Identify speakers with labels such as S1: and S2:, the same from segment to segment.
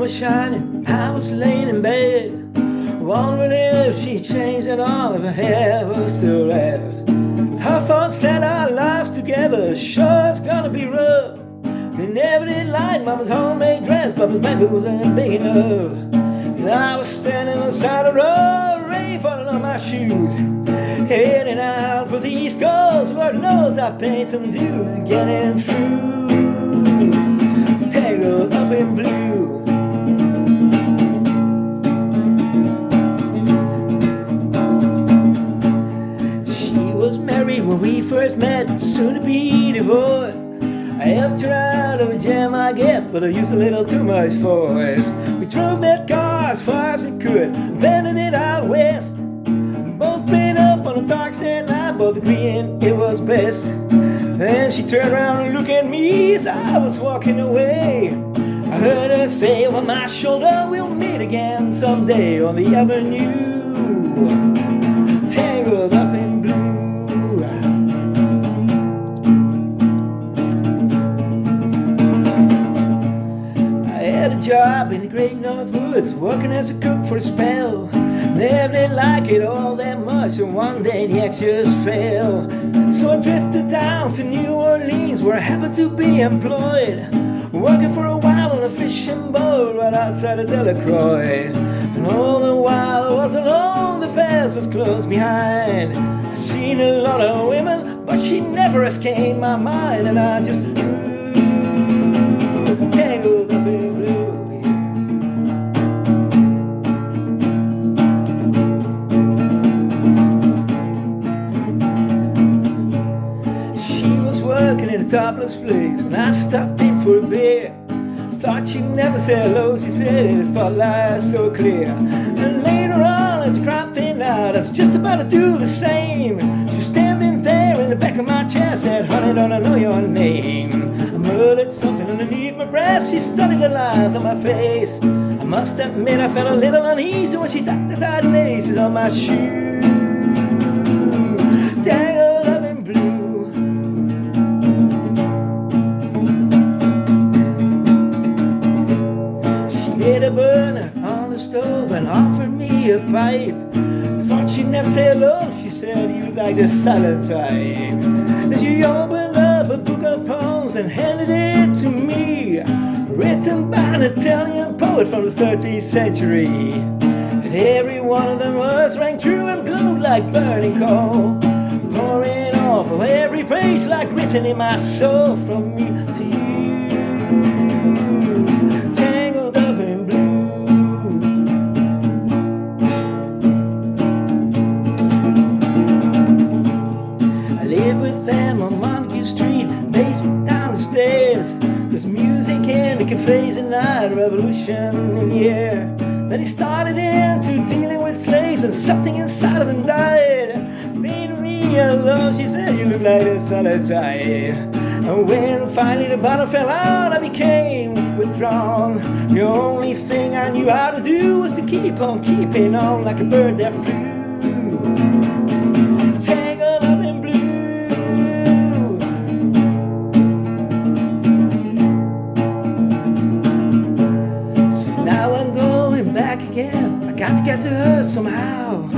S1: was shining, I was laying in bed, wondering if she changed and all of her hair was still red. Her folks said our lives together sure it's gonna be rough. They never did like Mama's homemade dress, but the baby wasn't big enough. And I was standing on the side of the road, rain falling on my shoes, heading out for the East Coast. Lord knows I paid some dues and getting through. Tangled up in blue. She was married when we first met, soon to be divorced. I helped her out of a jam, I guess, but I used a little too much force. We drove that car as far as we could, abandoned it out west. Both played up on a dark sand night, both agreeing it was best. Then she turned around and looked at me as I was walking away. I heard her say over my shoulder, we'll meet again someday on the avenue. Tangled up in blue. I had a job in the great North Woods, working as a cook for a spell. Never did like it all that much, and one day the axe just fell. So I drifted down to New Orleans, where I happened to be employed, working for a while on a fishing boat right outside of Delacroix. And all the while I was alone, the past was close behind. I seen a lot of women, but she never escaped my mind, and I just tangled up in blue. Working in a topless place, and I stopped in for a beer. Thought she'd never say hello, she said, the spotlight's so clear. And later on, as the crowd thinned out, I was just about to do the same. She was standing there in the back of my chair, said, honey, don't I know your name? I muttered something underneath my breath, she studied the lines on my face. I must admit I felt a little uneasy when she tucked the tight laces on my shoe. Tangled up in blue. Lit a burner on the stove and offered me a pipe. I thought she'd never say hello, she said, you look like the silent type. Then she opened up a book of poems and handed it to me, written by an Italian poet from the 13th century. And every one of them words rang true and glowed like burning coal, pouring off of every page like written in my soul, from me to you. There's music in the cafes at night, revolution in the air. Then he started into dealing with slaves, and something inside of him died. Then realized, she said, you look like a solid type. And when finally the bottle fell out, I became withdrawn. The only thing I knew how to do was to keep on keeping on like a bird that flew. Tangled up in blue. Again, I got to get to her somehow.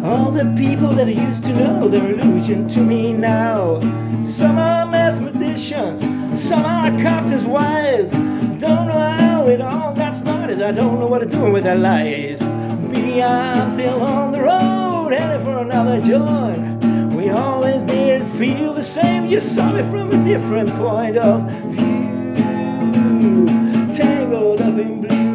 S1: All the people that I used to know, they're illusion to me now. Some are mathematicians, some are carpenters' wives. Don't know how it all got started, I don't know what they're doing with their lives. Me, I'm still on the road, heading for another joint. We always did feel the same, you saw me from a different point of view. Tangled up in blue.